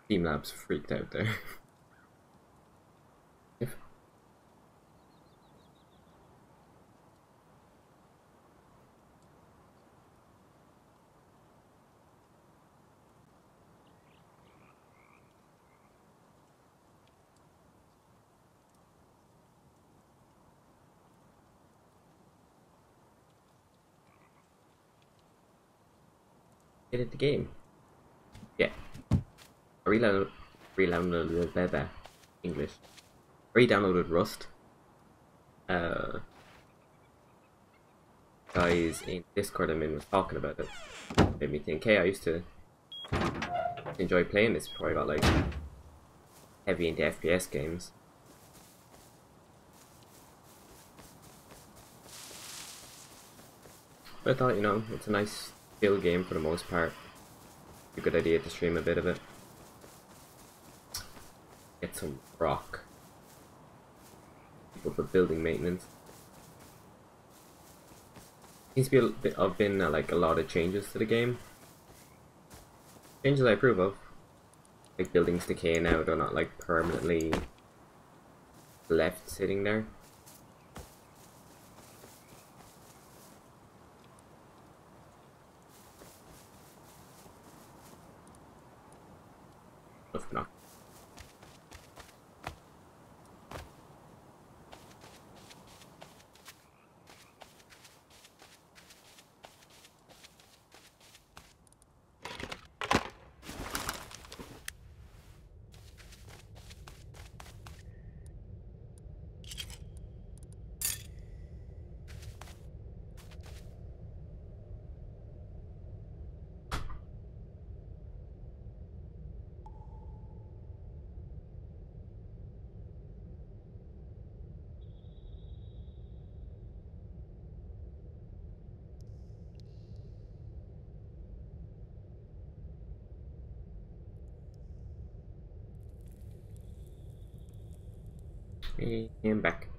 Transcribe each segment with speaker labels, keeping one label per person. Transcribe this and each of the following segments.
Speaker 1: Teamlabs freaked out there. If get it the game. Yeah. I reloaded English. Re-downloaded Rust. Uh, guys in Discord I'm in was talking about it. Made me think, hey, I used to enjoy playing this before I got like heavy into FPS games. But I thought, you know, it's a nice chill game for the most part. A good idea to stream a bit of it. Get some rock. Keep up with building maintenance. Seems to be like a lot of changes to the game. Changes I approve of. Like buildings decaying out or not like permanently left sitting there. If not. And back.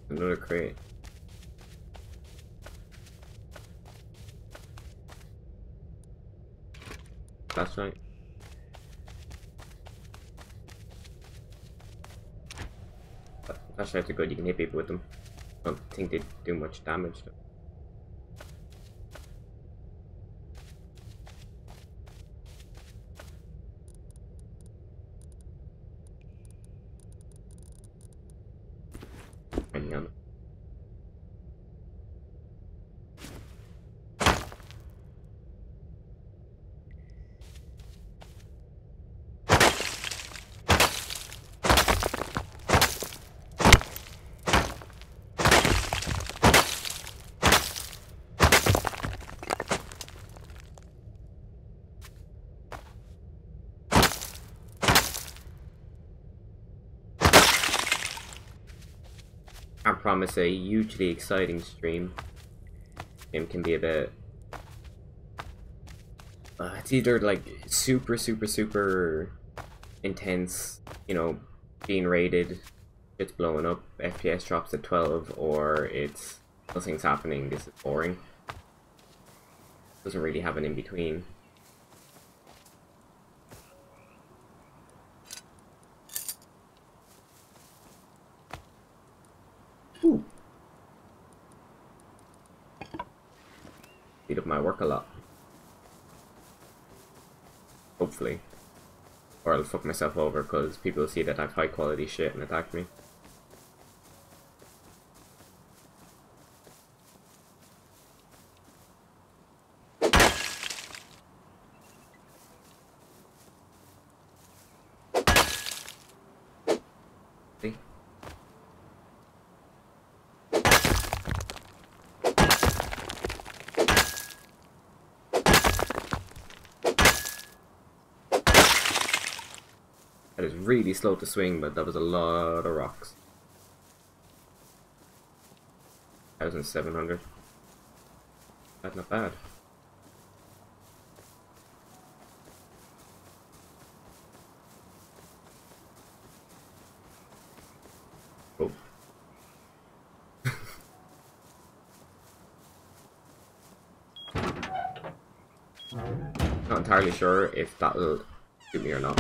Speaker 1: Another crate. Flashlight. Flashlights are good, you can hit people with them. I don't think they do much damage though. Depending on can't promise a hugely exciting stream. Game can be a bit. It's either like super intense, you know, being raided, it's blowing up, FPS drops at 12, or it's nothing's happening, this is boring. Doesn't really have an in between. Ooh. Speed up my work a lot. Hopefully. Or I'll fuck myself over because people see that I have high quality shit and attack me. See? That is really slow to swing, but that was a lot of rocks. 1,700. That's not bad. Not entirely sure if that'll shoot me or not.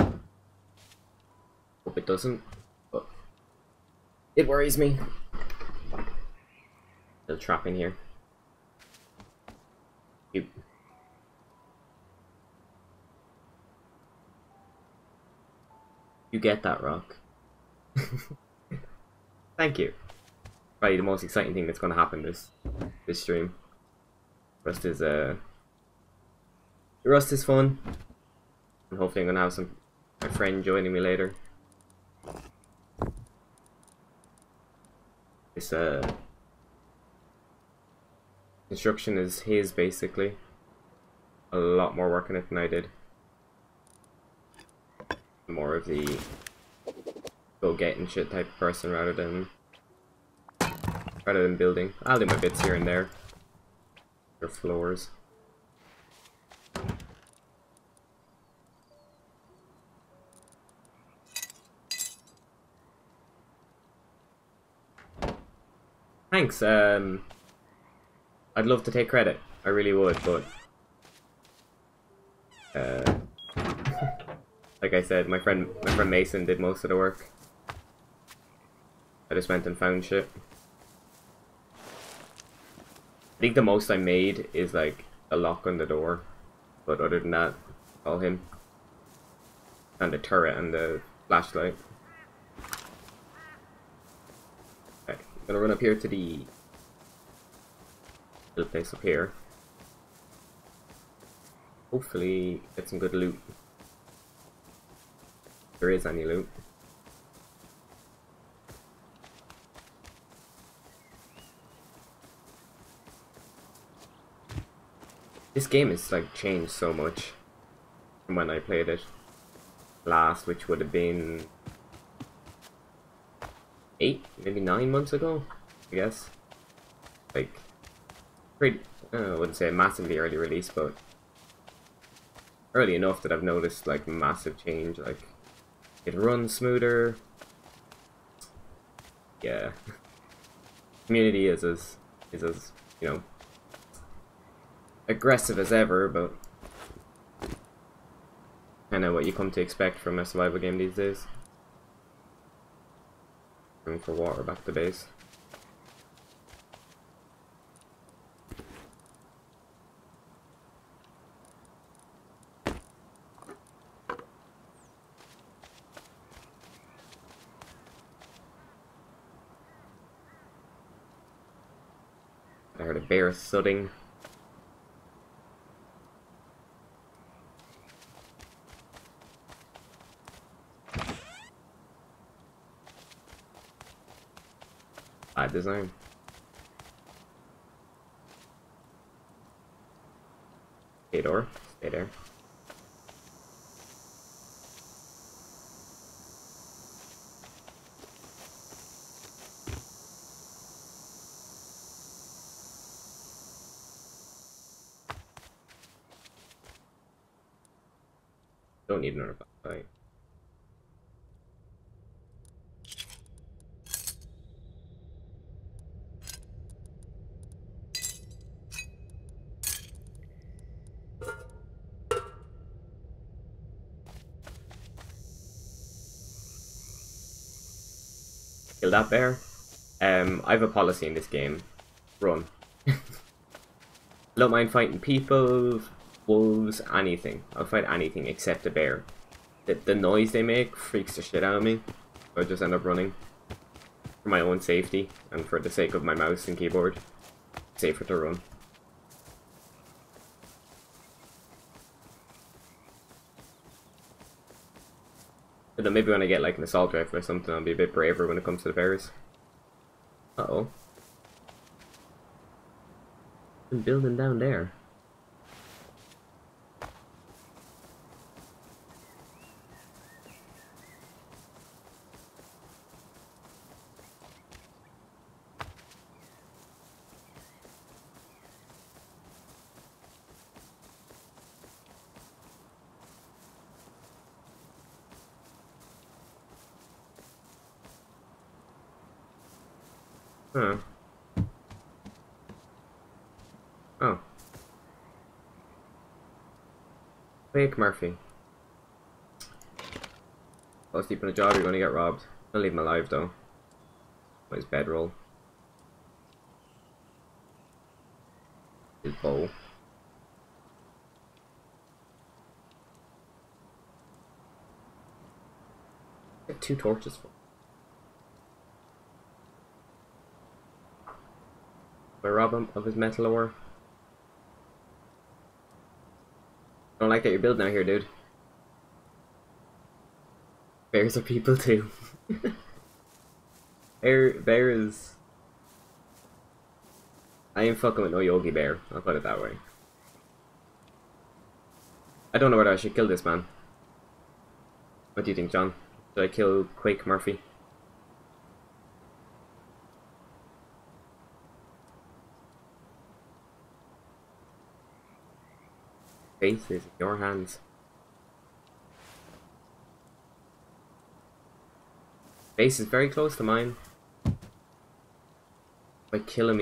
Speaker 1: Hope it doesn't, but it worries me. Still trap in here. You get that, Rock. Thank you. Probably the most exciting thing that's going to happen this stream. Rust is fun, and hopefully I'm gonna have my friend joining me later. This construction is his basically. A lot more work on it than I did. More of the go getting shit type of person rather than building. I'll do my bits here and there. Or floors. Thanks. I'd love to take credit. I really would, but like I said, my friend Mason did most of the work. I just went and found shit. I think the most I made is like a lock on the door, but other than that, all him. And the turret and the flashlight. Okay, I'm gonna run up here to the little place up here. Hopefully get some good loot. If there is any loot. This game has like changed so much from when I played it last, which would have been 8, maybe 9 months ago, I guess. Like, pretty, I wouldn't say a massively early release, but early enough that I've noticed like massive change. Like, it runs smoother. Yeah, community is as you know, aggressive as ever, but kind of what you come to expect from a survival game these days. Going for water back to base. I heard a bear thudding. Bad design. Okay, door. Stay there. Don't need another fight. Kill that bear. I have a policy in this game. Run. I don't mind fighting people, wolves, anything. I'll fight anything except a bear. The noise they make freaks the shit out of me. So I just end up running. For my own safety, and for the sake of my mouse and keyboard. It's safer to run. But then maybe when I get like an assault rifle or something, I'll be a bit braver when it comes to the bears. Uh-oh. I'm building down there. Huh. Oh. Quick, Murphy. Go sleep on a job, you're gonna get robbed. I'll leave him alive though. His bedroll. His bow. Get 2 torches for. Do I rob him of his metal ore? I don't like that you're building out here, dude. Bears are people too. Bear is... I ain't fucking with no Yogi Bear, I'll put it that way. I don't know whether I should kill this man. What do you think, John? Should I kill Quake Murphy? Faith is in your hands. Base is very close to mine. If I kill him,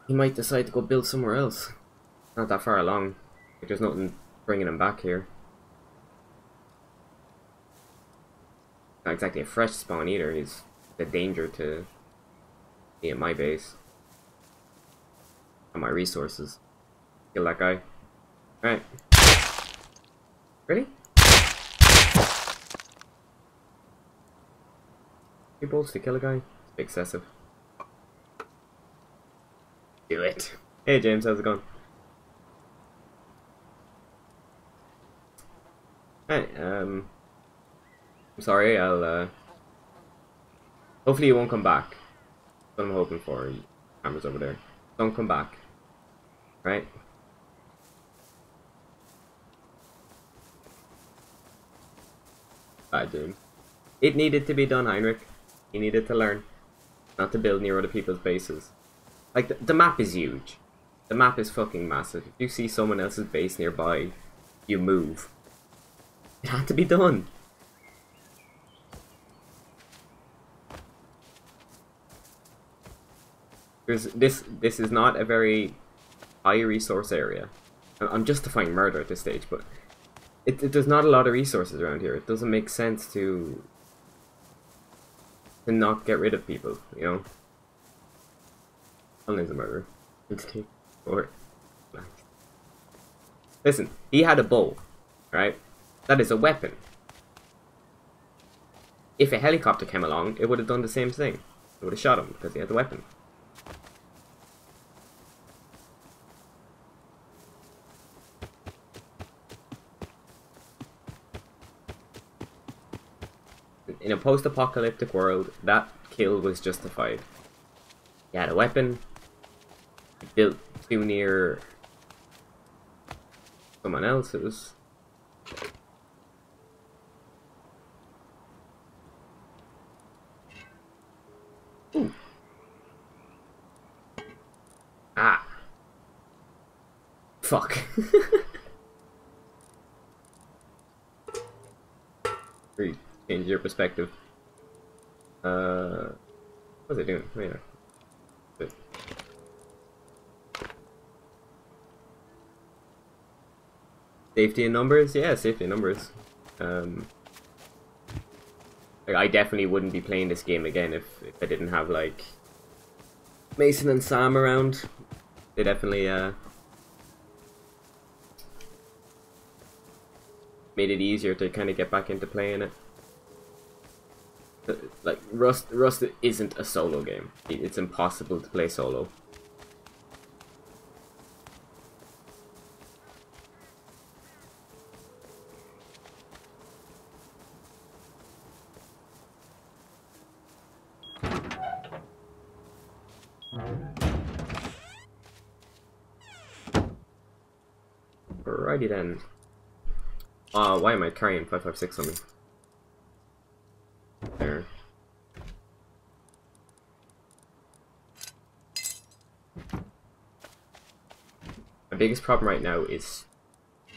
Speaker 1: he might decide to go build somewhere else. Not that far along. Like, there's nothing bringing him back here. Not exactly a fresh spawn either. He's a danger to be at my base. And my resources. Kill that guy. Alright. Really? 3 bolts to kill a guy? It's excessive. Do it. Hey James, how's it going? Hey, I'm sorry, I'll hopefully you won't come back. That's what I'm hoping for. Camera's over there. Don't come back. Right? Bad James. It needed to be done, Heinrich. You needed to learn not to build near other people's bases. Like, the map is huge. The map is fucking massive. If you see someone else's base nearby, you move. It had to be done. This is not a very high resource area. I'm justifying murder at this stage, but there's not a lot of resources around here. It doesn't make sense to not get rid of people, you know? Alan's a murderer. Or listen, he had a bow, right? That is a weapon. If a helicopter came along, it would have done the same thing. It would have shot him because he had the weapon. In a post-apocalyptic world, that kill was justified. He had a weapon. He built too near someone else. It was... Ooh. Ah. Fuck. Really change your perspective. What's it doing? Oh, yeah. Good. Safety in numbers? Yeah, safety in numbers. Like, I definitely wouldn't be playing this game again if I didn't have, like, Mason and Sam around. They definitely, made it easier to kind of get back into playing it. Like, Rust isn't a solo game. It's impossible to play solo. Alrighty then. Why am I carrying 556 on me? There. My biggest problem right now is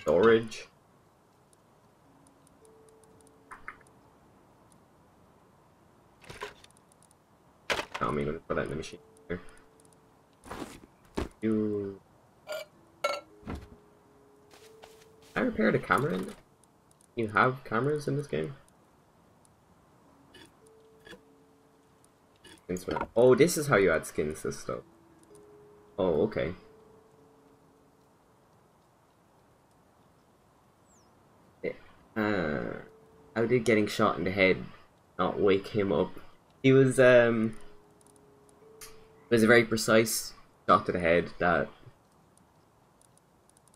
Speaker 1: storage. I'm gonna put that in the machine here. You I repair the camera in it? You have cameras in this game? Oh, this is how you add skins to stuff. Oh, okay. How did getting shot in the head not wake him up? He was it was a very precise shot to the head that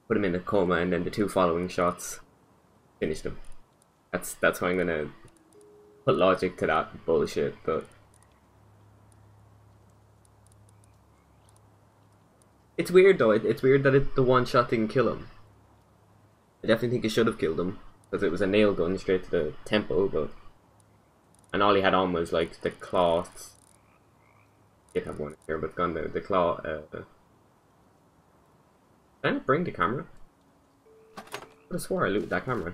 Speaker 1: put him in a coma, and then the two following shots finished him. That's how I'm gonna put logic to that bullshit, but it's weird though. It's weird that the one shot didn't kill him. I definitely think it should have killed him because it was a nail gun straight to the temple, but and all he had on was like the cloth. Did have one here, but gone the claw. Can I bring the camera? I could have swore I looted that camera.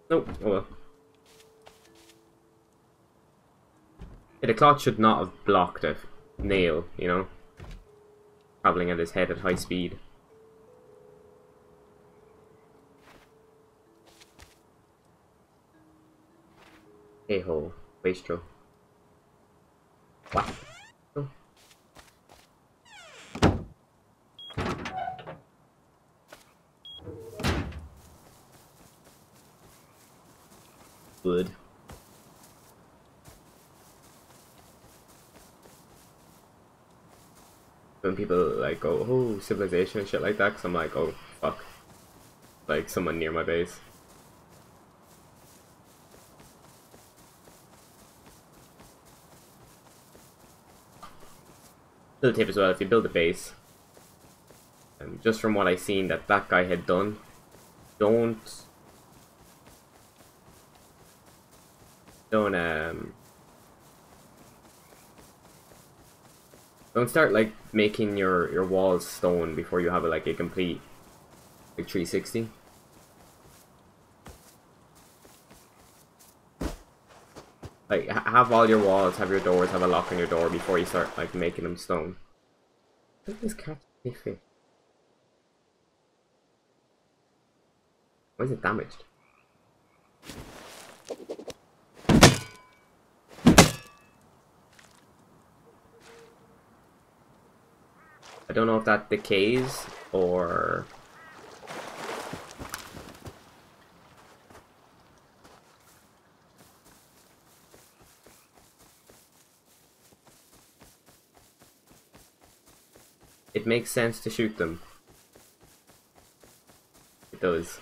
Speaker 1: Nope. Oh well. Yeah, the cloth should not have blocked a nail, you know, traveling at his head at high speed. Hey ho, wastrel. What? Oh. Good. When people like go, oh, civilization and shit like that, cause I'm like, oh, fuck. Like someone near my base. Little tip as well, if you build a base, and just from what I've seen that guy had done, don't don't start like making your walls stone before you have like a complete like 360. Like have all your walls, have your doors, have a lock on your door before you start like making them stone. Look at this cat fish. Why is it damaged? I don't know if that decays or it makes sense to shoot them. It does.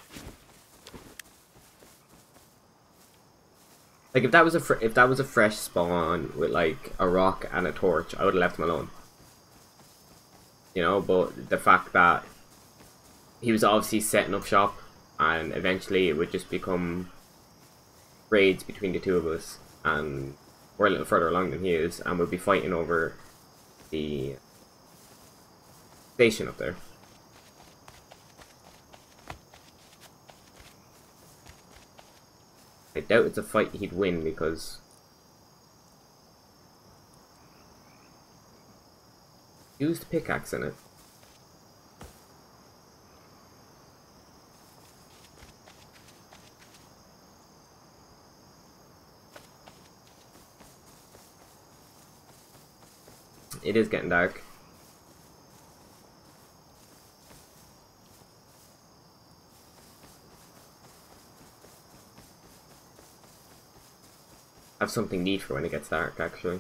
Speaker 1: Like if that was a fresh spawn with like a rock and a torch, I would have left him alone. You know, but the fact that he was obviously setting up shop, and eventually it would just become raids between the two of us, and we're a little further along than he is, and we'll be fighting over the station up there. I doubt it's a fight he'd win because used pickaxe in it. It is getting dark. I have something neat for when it gets dark, actually.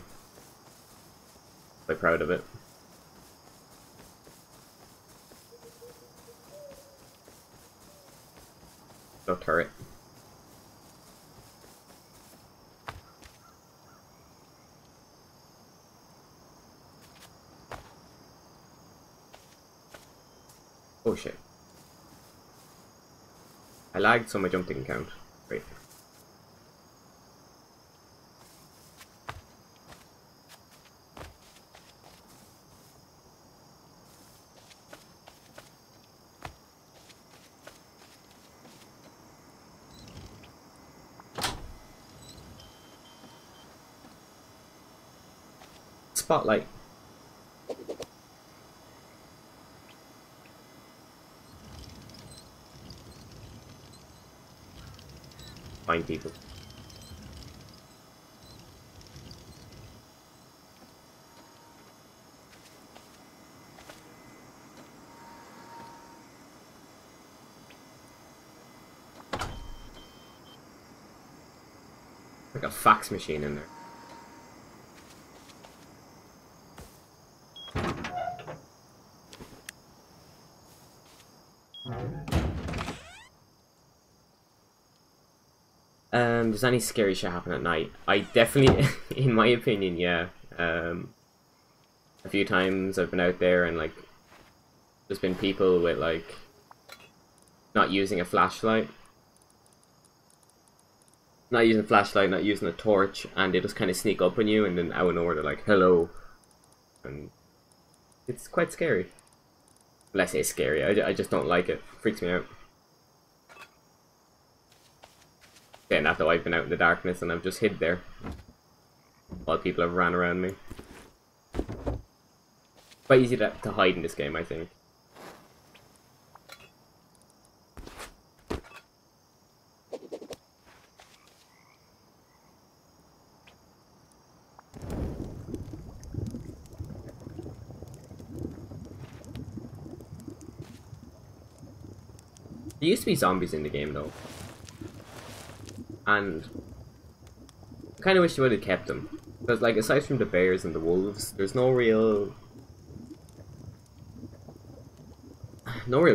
Speaker 1: Quite proud of it. No turret. Oh shit. I lagged so my jump didn't count. Great. Spotlight. find people. Like a fax machine in there. Does any scary shit happen at night? I definitely, in my opinion, yeah. A few times I've been out there and like, there's been people with like, not using a flashlight. Not using a flashlight, not using a torch, and they just kind of sneak up on you, and then out of nowhere they're like, hello. And it's quite scary. Well, I say scary, I just don't like it. Freaks me out. Saying that though, I've been out in the darkness and I've just hid there while people have ran around me. Quite easy to hide in this game, I think. There used to be zombies in the game though. And I kind of wish they would have kept them. Because like, aside from the bears and the wolves, there's no real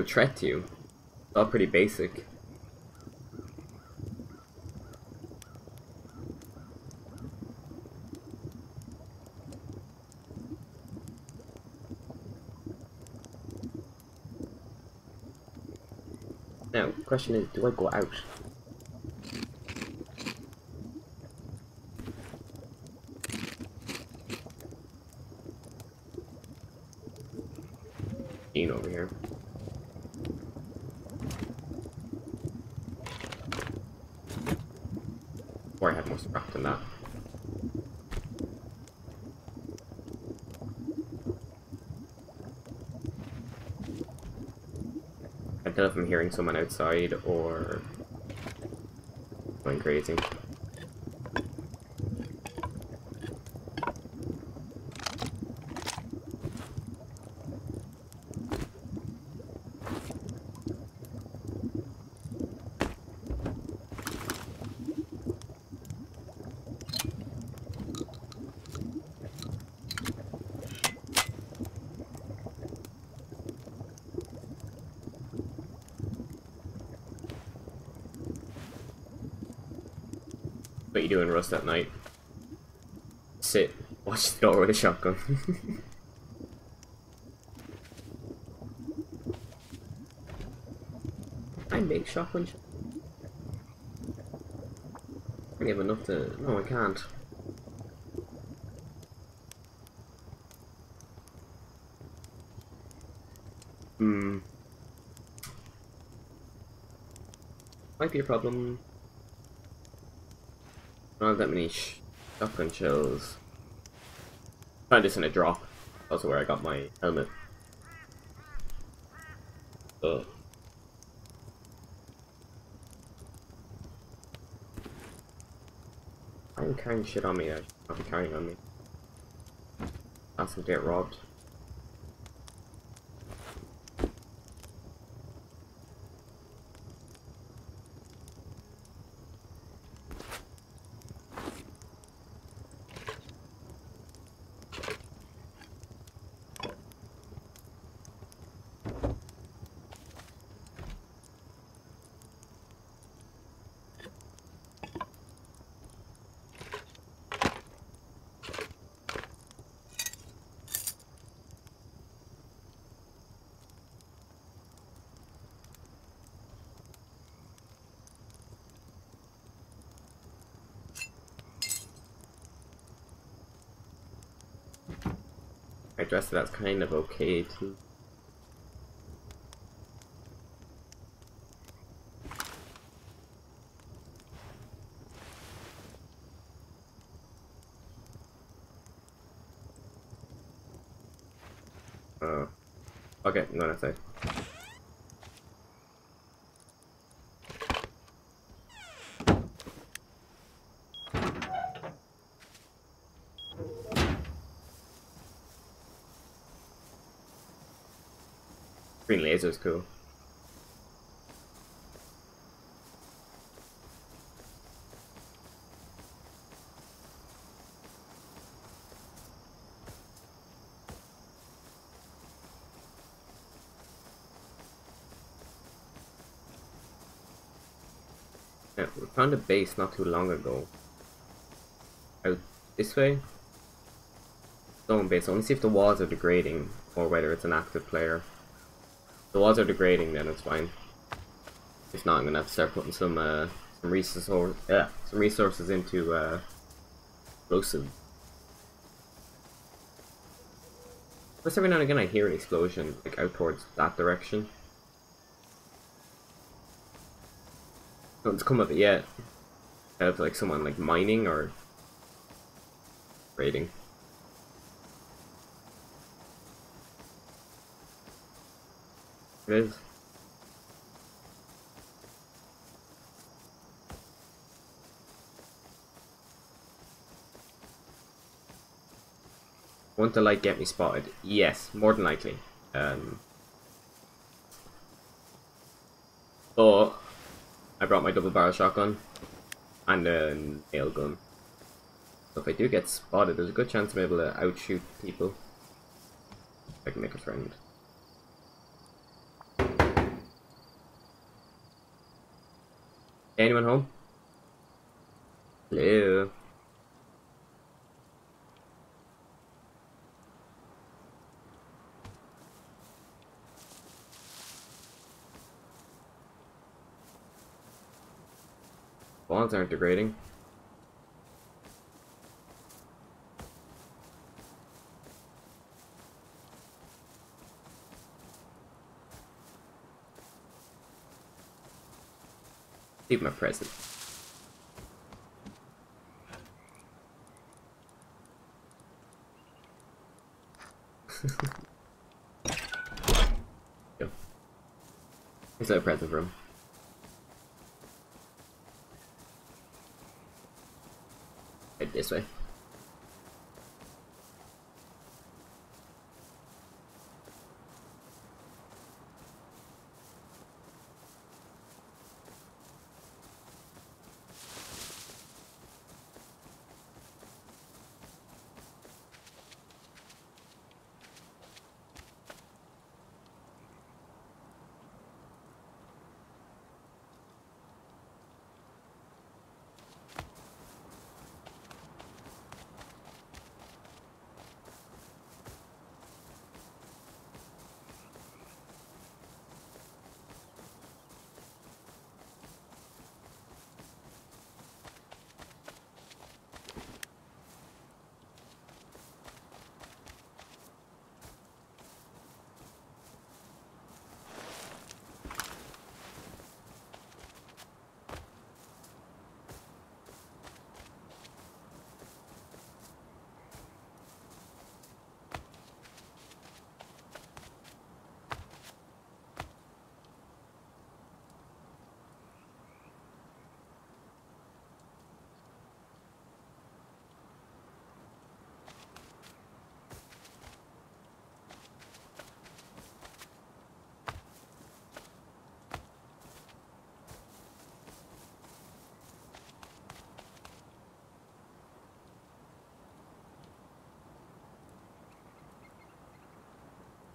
Speaker 1: threat to you. It's all pretty basic. Now, the question is, do I go out? Over here. Or I have more scrap than that. I don't know if I'm hearing someone outside or going crazy. What you doing, Rust, at night? Sit, watch the door with a shotgun. I make shotgun. I have enough to. No, I can't. Might be a problem. I don't have that many shotgun shells. Found this in a drop. Also where I got my helmet. Ugh. I'm carrying shit on me. I should not be carrying on me. Ask him to get robbed. I dressed it as kind of okay too. Okay, I'm gonna say. Green laser is cool. Yeah, we found a base not too long ago. Out this way? Stone base. Only see if the walls are degrading or whether it's an active player. If the walls are degrading, then it's fine. If not, I'm gonna have to start putting some resources into explosive. Plus, every now and again, I hear an explosion like out towards that direction. Nothing's come of it yet. Out of like someone like mining or raiding. It is. Won't the light get me spotted? Yes, more than likely. But I brought my double barrel shotgun and a nail gun. So if I do get spotted, there's a good chance I'm able to outshoot people. If I can make a friend. Anyone home? Hello? Walls aren't degrading. Leave my present. Yep. Is that a present for him? Head this way.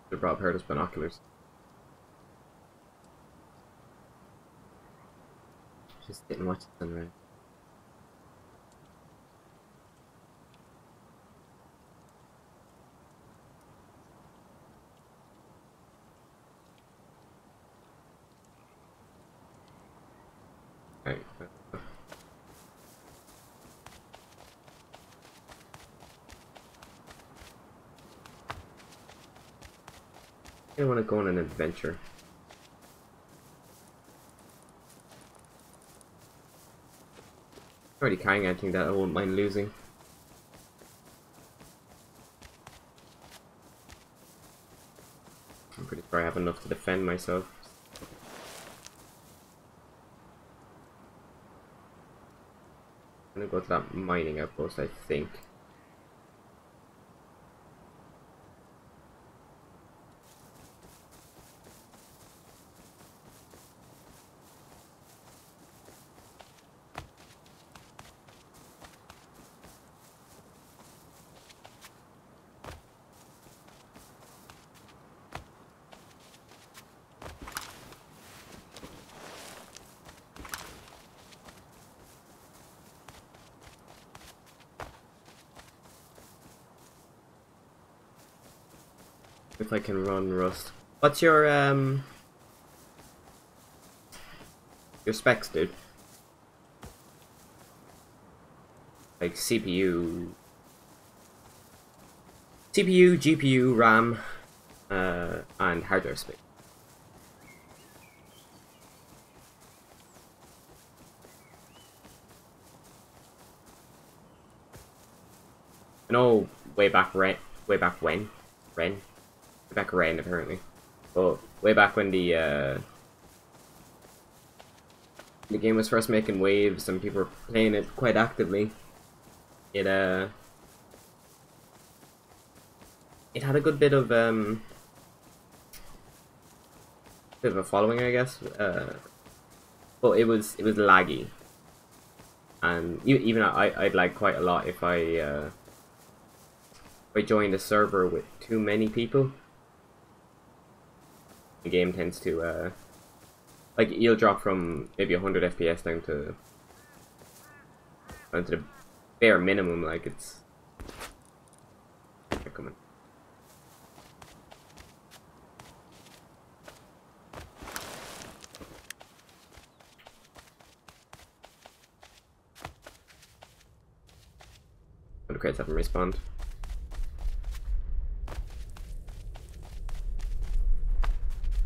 Speaker 1: The Rob heard his binoculars. Just didn't watch the sunrise. Right. I want to go on an adventure. Already carrying anything that I won't mind losing. I'm pretty sure I have enough to defend myself. I'm gonna go to that mining outpost, I think. if I can run Rust. What's your specs, dude? Like CPU, GPU, RAM, and hardware space. I know way back when, apparently. Well, way back when the game was first making waves and people were playing it quite actively. It had a good bit of a following, I guess. But it was laggy, and even I'd like quite a lot if I joined a server with too many people. The game tends to like, you'll drop from maybe 100 FPS down to the bare minimum. Like, it's they're coming. When the crates haven't respawned.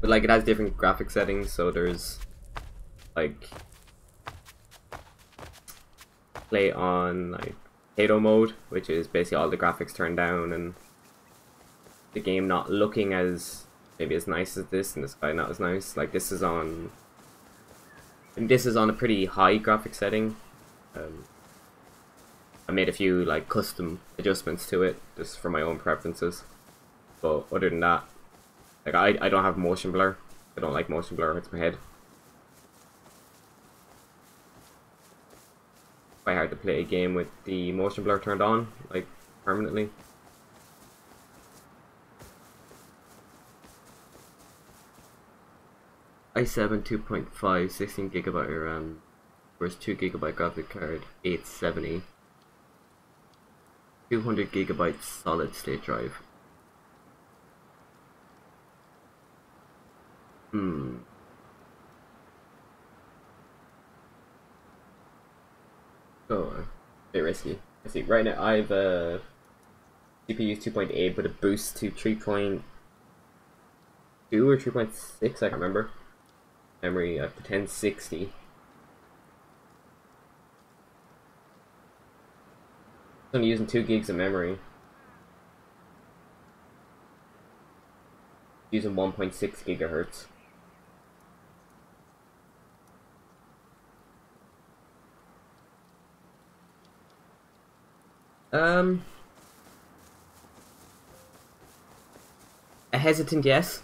Speaker 1: But like, it has different graphic settings, so there's like play on like potato mode, which is basically all the graphics turned down and the game not looking as maybe as nice as this, and the sky not as nice. Like, this is on a pretty high graphic setting. I made a few like custom adjustments to it just for my own preferences, but other than that, like, I don't have motion blur. I don't like motion blur, it hurts my head. Quite hard to play a game with the motion blur turned on, like, permanently. i7 2.5, 16GB RAM, whereas 2GB graphic card, 870. 200GB solid state drive. Oh, a bit risky. Let's see, right now I have a CPU 2.8 with a boost to 3.2 or 3.6, I can't remember. Memory up to 1060. I'm only using 2 gigs of memory. Using 1.6 gigahertz. A hesitant yes.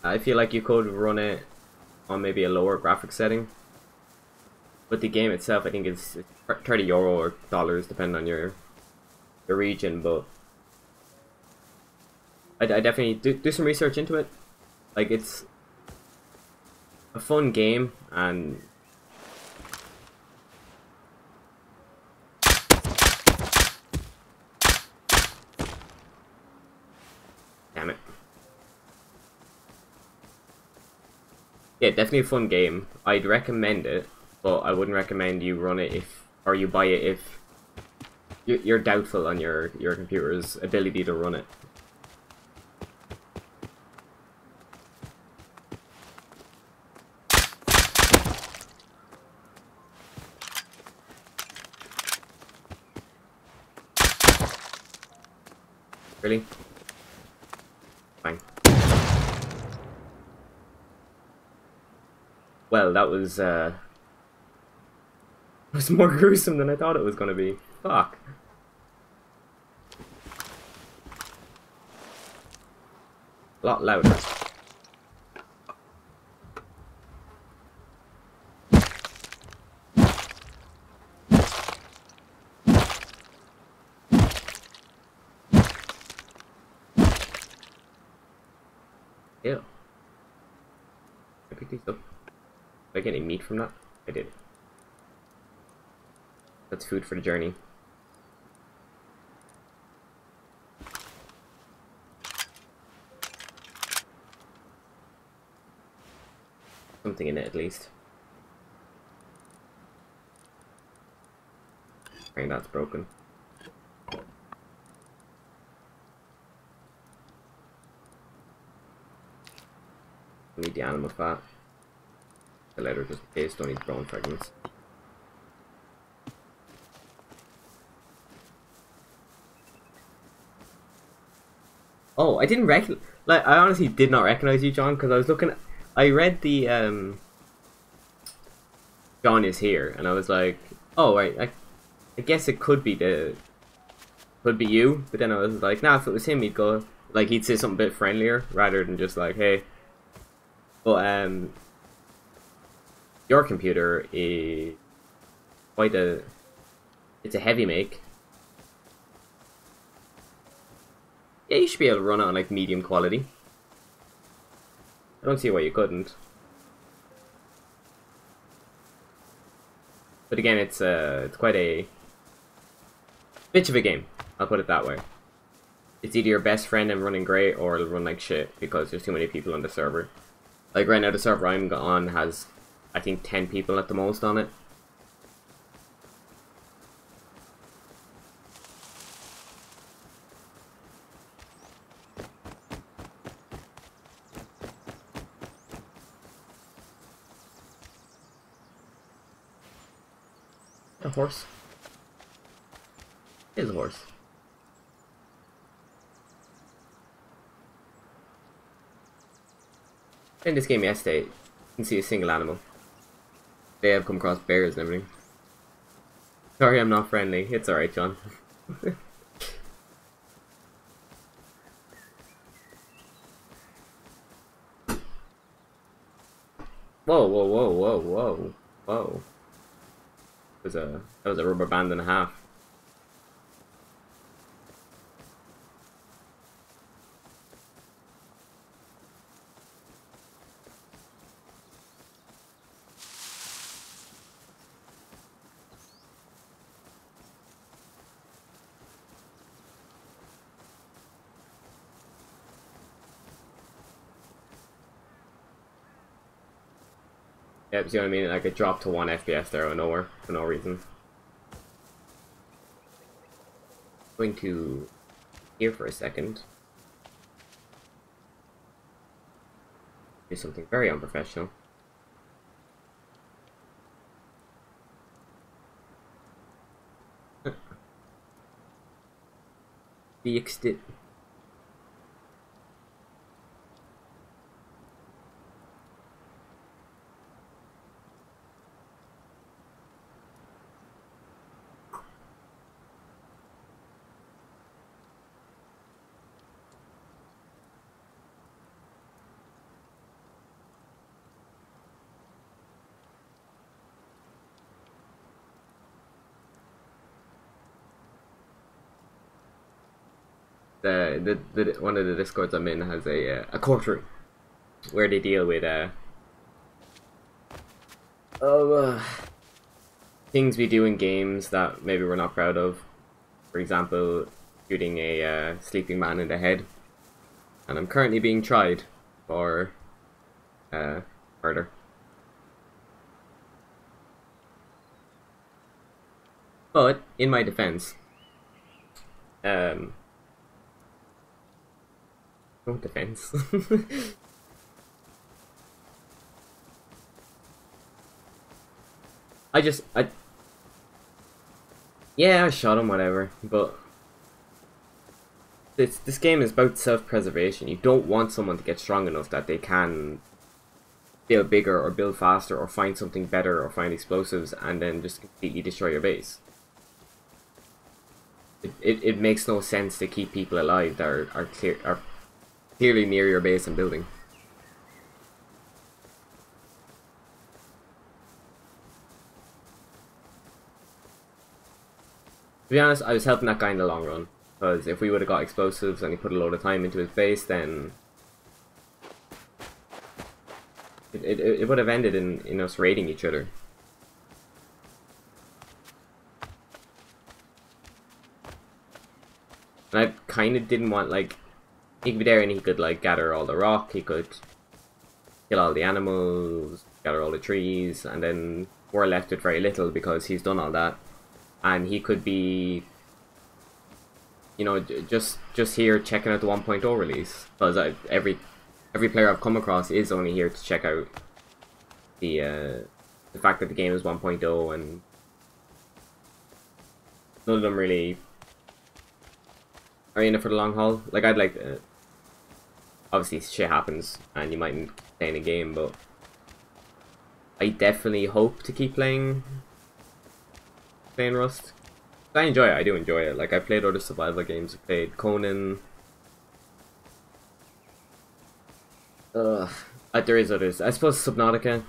Speaker 1: I feel like you could run it on maybe a lower graphics setting, but the game itself, I think, is €30 or dollars, depending on your region. But I definitely do some research into it. Like, it's a fun game, and damn it. Yeah, definitely a fun game. I'd recommend it, but I wouldn't recommend you run it or you buy it if you're doubtful on your computer's ability to run it. Really? Fine. Well, that was more gruesome than I thought it was gonna be. Fuck. A lot louder. Ew. I picked these up. Did I get any meat from that? I did. That's food for the journey. something in it at least. I think that's broken. Need the animal fat. The leather just in case, don't need bone fragments. Oh, I didn't like, I honestly did not recognize you, John, because I was looking. I read the John is here, and I was like, oh, right. I guess it could be you, but then I was like, nah, if it was him, he'd go like he'd say something a bit friendlier rather than just like, hey. But your computer is quite it's a heavy make. Yeah, you should be able to run it on like medium quality. I don't see why you couldn't. But again, it's quite a bitch of a game. I'll put it that way. It's either your best friend and running great, or it'll run like shit because there's too many people on the server. Like right now, the server I'm on has, I think, 10 people at the most on it. A horse. It is a horse. In this game yesterday, you can see a single animal. They have come across bears and everything. Sorry, I'm not friendly. It's alright, John. Whoa, whoa, whoa, whoa, whoa, whoa. That was a rubber band and a half. Yeah, see what I mean? Like it dropped to 1 FPS there out of nowhere for no reason. Going to here for a second. Do something very unprofessional. Fixed it. The one of the discords I'm in has a courtroom where they deal with things we do in games that maybe we're not proud of. For example, shooting a sleeping man in the head, and I'm currently being tried for murder. But in my defense, no defense. Yeah, I shot him, whatever, but this game is about self-preservation. You don't want someone to get strong enough that they can build bigger or build faster or find something better or find explosives and then just completely destroy your base. It makes no sense to keep people alive that are clearly near your base and building. To be honest, I was helping that guy in the long run, because if we would have got explosives and he put a load of time into his base, then it would have ended in us raiding each other. And I kind of didn't want, like, he could be there and he could, like, gather all the rock, he could kill all the animals, gather all the trees, and then we're left with very little because he's done all that. And he could be, you know, just here checking out the 1.0 release, because every player I've come across is only here to check out the fact that the game is 1.0, and none of them really are in it for the long haul. Like, I'd like, obviously shit happens and you mightn't stay in a game, but I definitely hope to keep playing Rust. I enjoy it. I do enjoy it. Like, I played other survival games. I played Conan. There is others. I suppose Subnautica,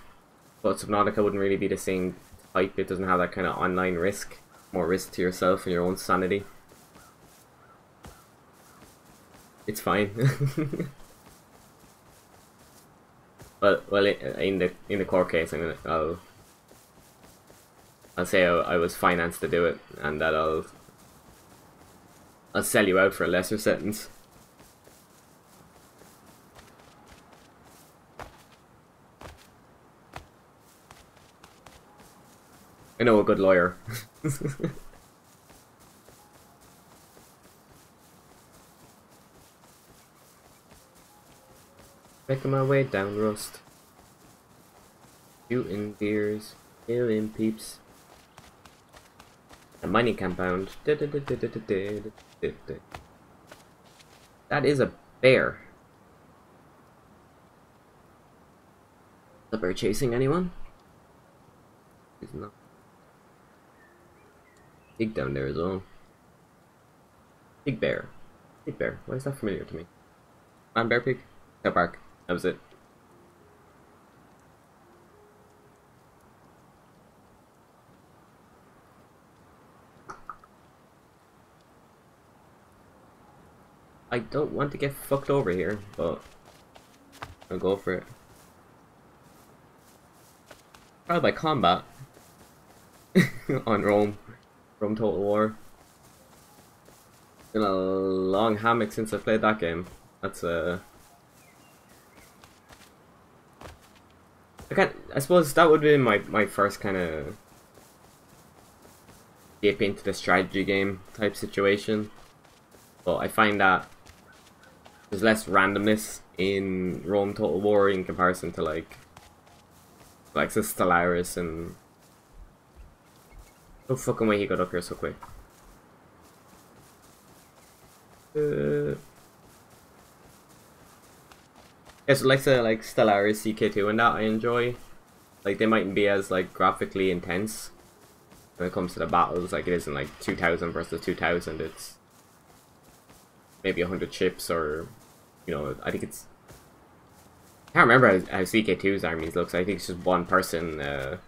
Speaker 1: but Subnautica wouldn't really be the same type. It doesn't have that kind of online risk. More risk to yourself and your own sanity. It's fine. But well, in the court case, I'll say I was financed to do it, and that I'll sell you out for a lesser sentence. I know a good lawyer. Making my way down Rust. Shooting deers, killing peeps. A mining compound. That is a bear. Is the bear chasing anyone? He's not. Pig down there as well. Big bear. Big bear. Why is that familiar to me? Man, bear, pig. Cow bark. That was it. I don't want to get fucked over here, but I'll go for it. Trial by combat on Rome Total War. Been a long hammock since I played that game. That's I suppose that would be my first kind of dip into the strategy game type situation. But I find that there's less randomness in Rome Total War in comparison to like the Stellaris and... No fucking way he got up here so quick. Yeah, so like Stellaris, CK2 and that I enjoy. Like, they mightn't be as like graphically intense when it comes to the battles, like it isn't like 2000 versus 2000, it's maybe 100 ships, or, you know, I think it's... I can't remember how CK2's armies looks. I think it's just one person that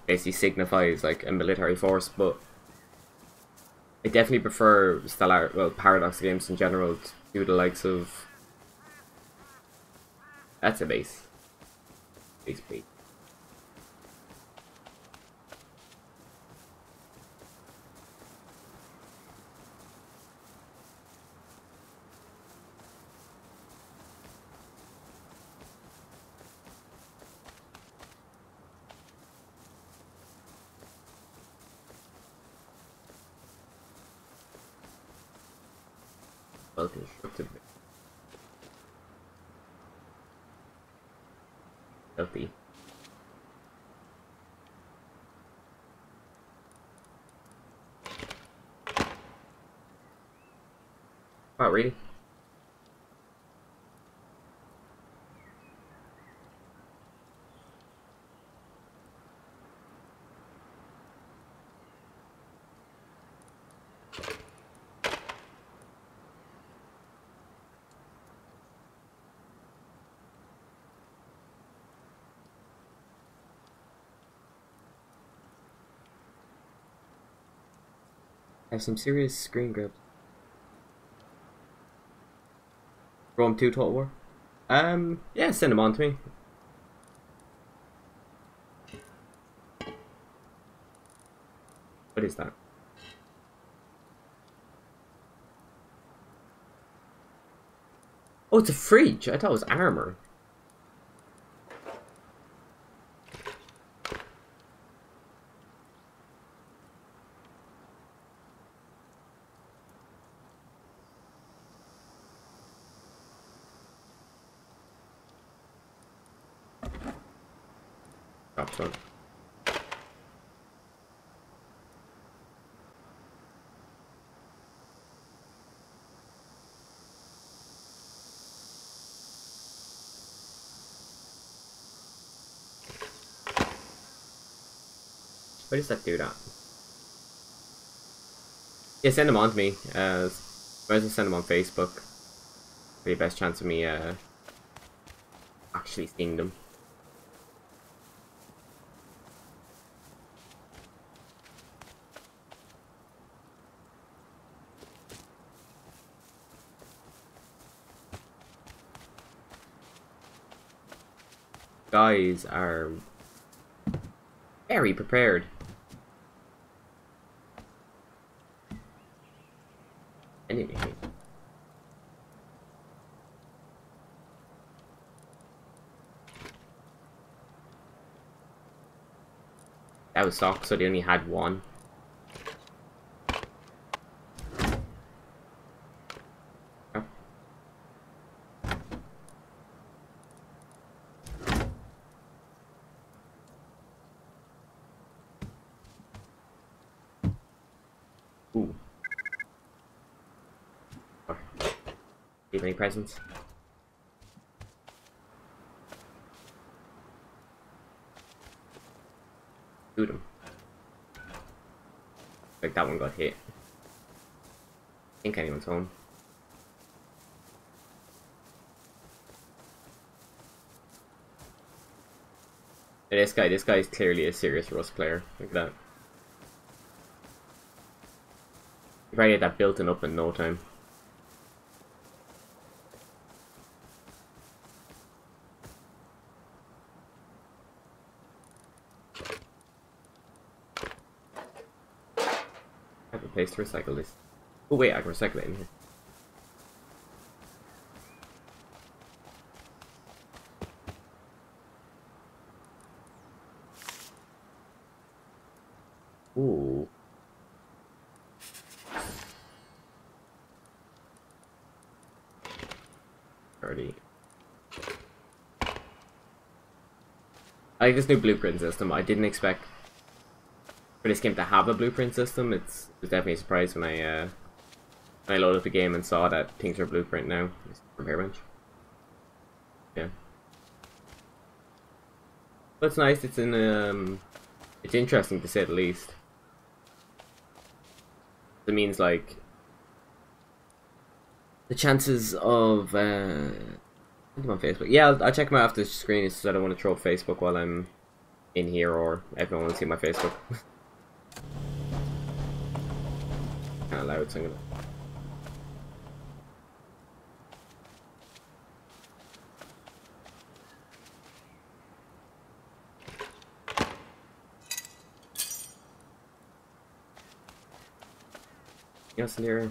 Speaker 1: basically signifies like a military force, but I definitely prefer Paradox games in general to the likes of... That's a base. Base plate. Well constructed. Healthy. Oh, really? I have some serious screen grabs. Rome 2 Total War? Yeah, send them on to me. What is that? Oh, it's a fridge. I thought it was armor. Drop zone. Why does that do that? Yeah, send them on to me. Might as well send them on Facebook. The best chance of me actually seeing them. Guys are very prepared. Anyway. That was sock, so they only had one. Oh. Ooh. Oh. Do you have any presents? Shoot him. Like that one got hit. I think anyone's home. And this guy is clearly a serious Rust player. Look at that. You probably get that built up in no time. I have a place to recycle this. Oh wait, I can recycle it in here. Ooh. Already. I like this new blueprint system. I didn't expect for this game to have a blueprint system. It was definitely a surprise when I loaded up the game and saw that things are blueprint now. Repair bench. Yeah. But it's nice. It's it's interesting to say the least. It means like the chances of I'm on Facebook. Yeah, I'll check them out after the screen. So I don't want to throw up Facebook while I'm in here, or everyone wants to see my Facebook. Kind of loud, so I'm gonna. Yes, near.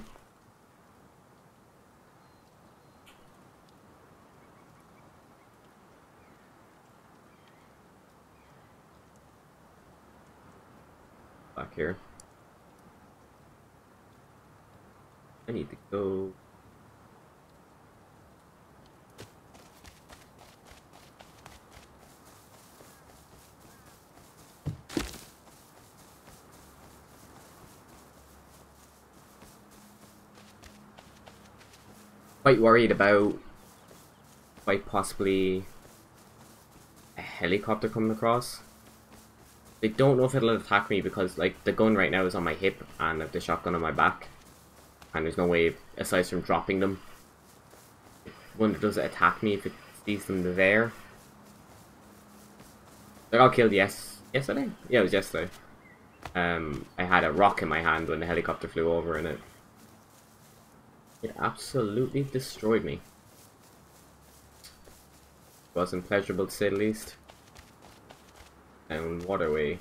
Speaker 1: Back here. I need to go. Quite worried about quite possibly a helicopter coming across. I don't know if it'll attack me because like the gun right now is on my hip and I have the shotgun on my back, and there's no way aside from dropping them. I wonder does it attack me if it sees them there. I got killed yesterday? Yeah, it was yesterday. I had a rock in my hand when the helicopter flew over and it absolutely destroyed me. Wasn't pleasurable to say the least. Down waterway.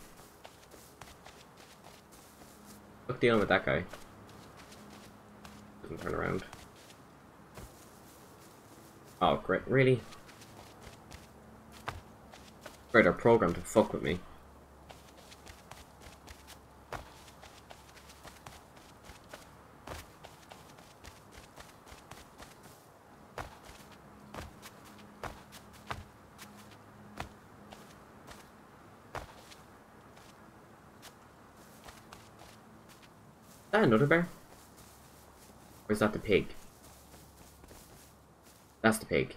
Speaker 1: What's the deal with that guy? Doesn't turn around. Oh great, really? Great, they're programmed to fuck with me. that another bear? Or is that the pig? That's the pig.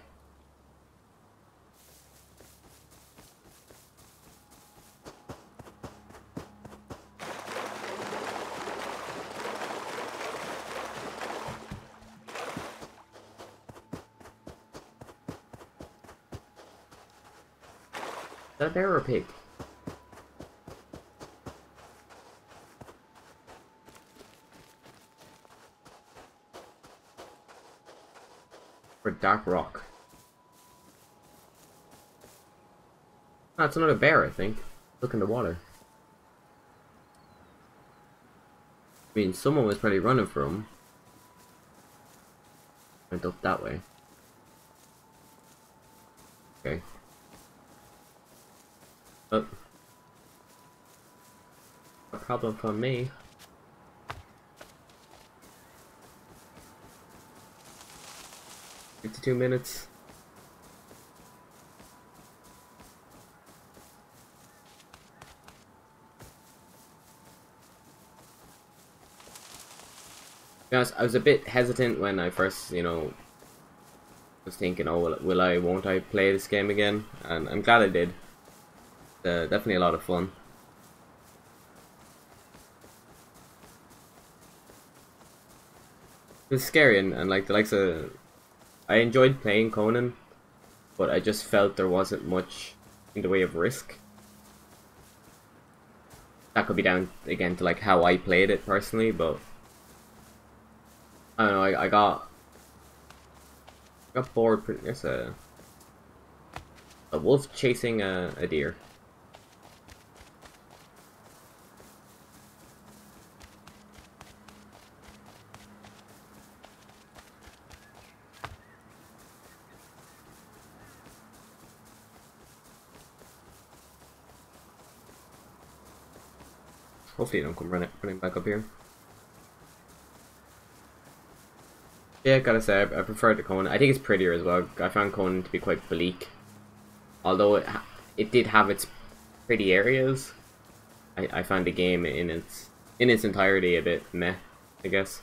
Speaker 1: Is that a bear or a pig? Or dark rock? That's another bear, I think. Look in the water. I mean, someone was probably running from him. Went up that way. Okay. Oh. A problem for me. $52 minutes. To be honest, I was a bit hesitant when I first, was thinking, oh, will I, won't I play this game again? And I'm glad I did. Definitely a lot of fun. It was scary and like the likes of... I enjoyed playing Conan, but I just felt there wasn't much in the way of risk. That could be down, again, to like how I played it personally, but... I don't know, I got bored. There's a wolf chasing a deer. Hopefully you don't come running back up here. Yeah, gotta say, I prefer the Conan. I think it's prettier as well. I found Conan to be quite bleak. Although it did have its pretty areas, I found the game in its entirety a bit meh, I guess.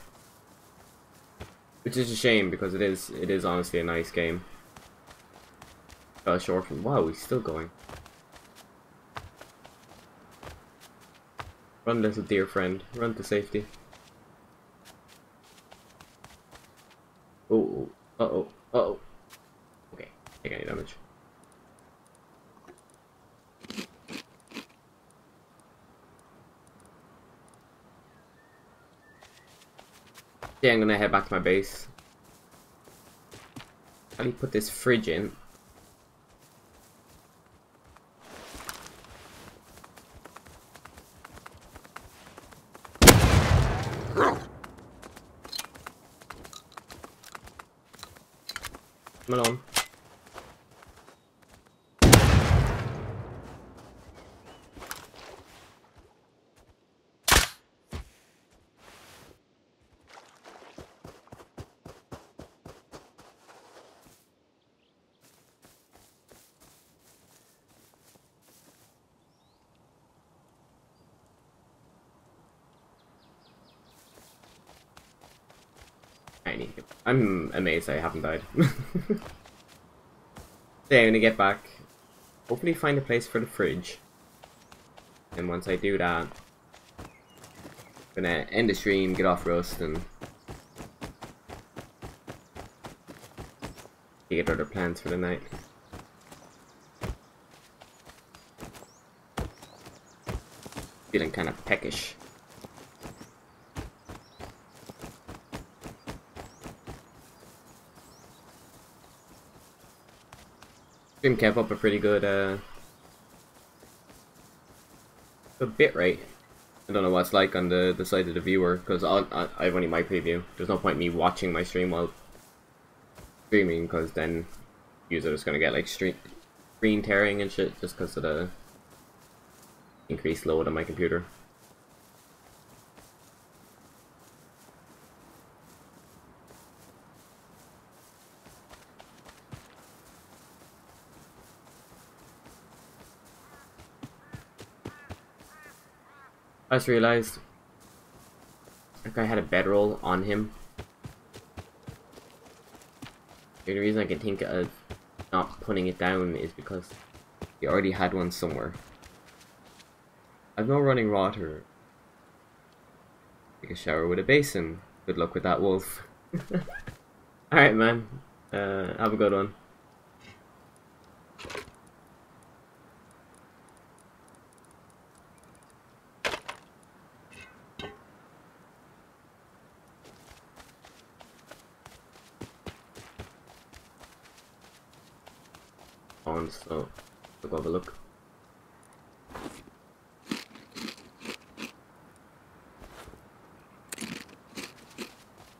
Speaker 1: Which is a shame because it is honestly a nice game. Fell short from... Wow, he's still going. Run, little dear friend. Run to safety. Oh, uh-oh, uh-oh. Okay, take any damage. Yeah, I'm gonna head back to my base. How do you put this fridge in? Come along. I'm amazed I haven't died. So I'm gonna get back. Hopefully find a place for the fridge. And once I do that, I'm gonna end the stream, get off Rust, and get other plans for the night. Feeling kind of peckish. Stream kept up a pretty good bit rate. I don't know what it's like on the side of the viewer, because I've only my preview. There's no point in me watching my stream while streaming, because then users are gonna get like screen tearing and shit just because of the increased load on my computer. I just realized That guy had a bedroll on him. The only reason I can think of not putting it down is because he already had one somewhere. I've no running water. Take a shower with a basin. Good luck with that, wolf. Alright, man. Have a good one. On, so we'll go have a look.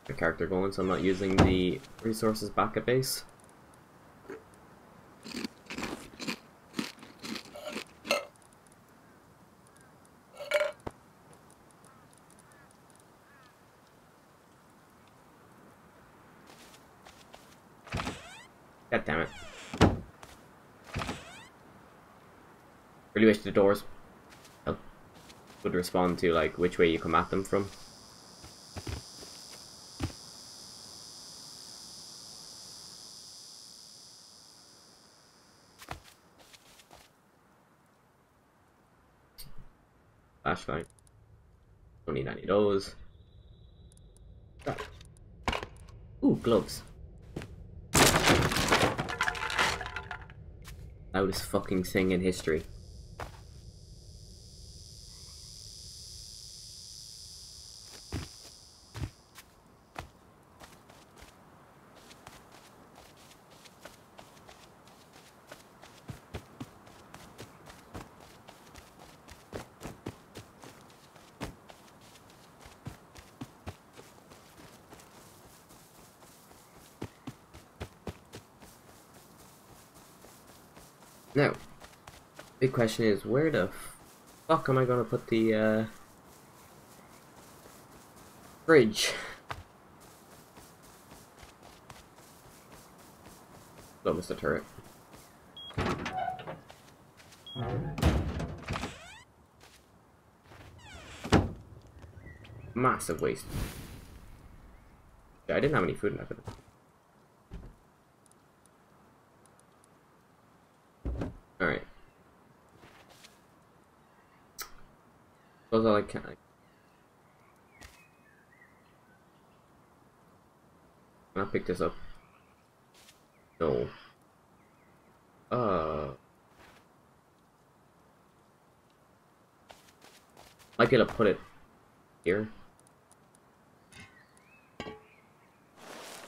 Speaker 1: My character going, so I'm not using the resources back at base. God damn it. Really wish the doors would respond to like which way you come at them from. Flashlight. Don't need any of those. Ooh, gloves. Loudest fucking thing in history. Now, big question is, where the fuck am I gonna put the fridge? Don't miss the turret. Massive waste. Yeah, I didn't have any food in that. Alright. Suppose all I can. Can I pick this up? No. Might be able to put it here.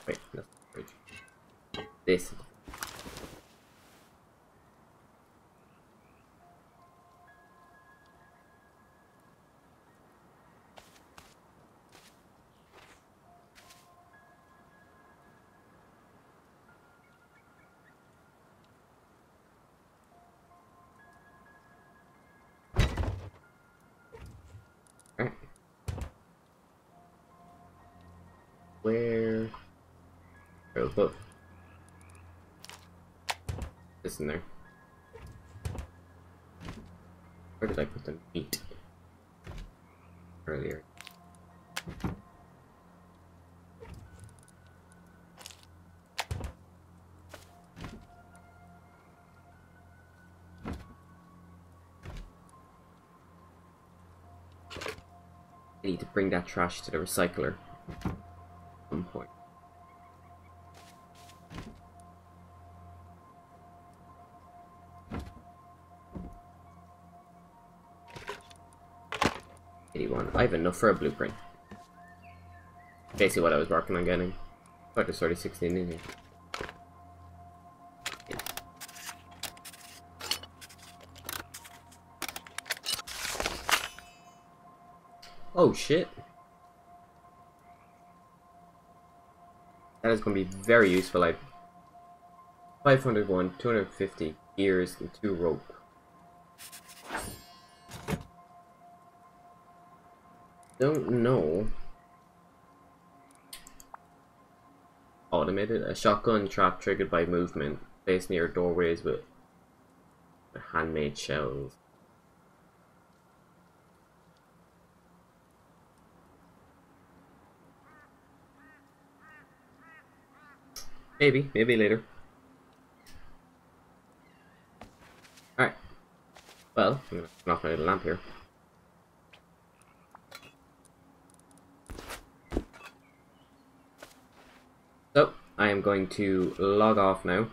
Speaker 1: Wait, that's the fridge. This. Alright. Where? I'll put this in there. Where did I put the meat? Earlier. I need to bring that trash to the recycler at some point. I have enough for a blueprint. Basically what I was working on getting. But there's already 16 in here. Yeah. Oh shit. That is going to be very useful. Like 500 one, 250 gears, and 2 rope. Don't know. Automated. A shotgun trap triggered by movement. Placed near doorways with handmade shells. Maybe later. Alright. Well, I'm gonna turn off my little lamp here. So, I am going to log off now.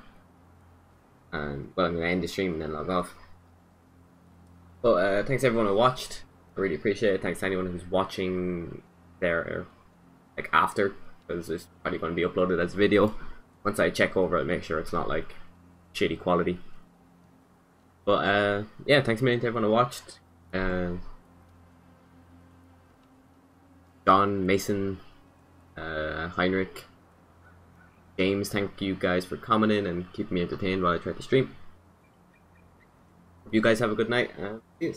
Speaker 1: And, well, I'm going to end the stream and then log off. But, thanks everyone who watched. I really appreciate it. Thanks to anyone who's watching there, like, after. Because it's probably going to be uploaded as a video. Once I check over it, make sure it's not, like, shitty quality. But, yeah, thanks a million to everyone who watched. John, Mason, Heinrich, James, thank you guys for coming in and keeping me entertained while I try to stream. Hope you guys have a good night, and see you.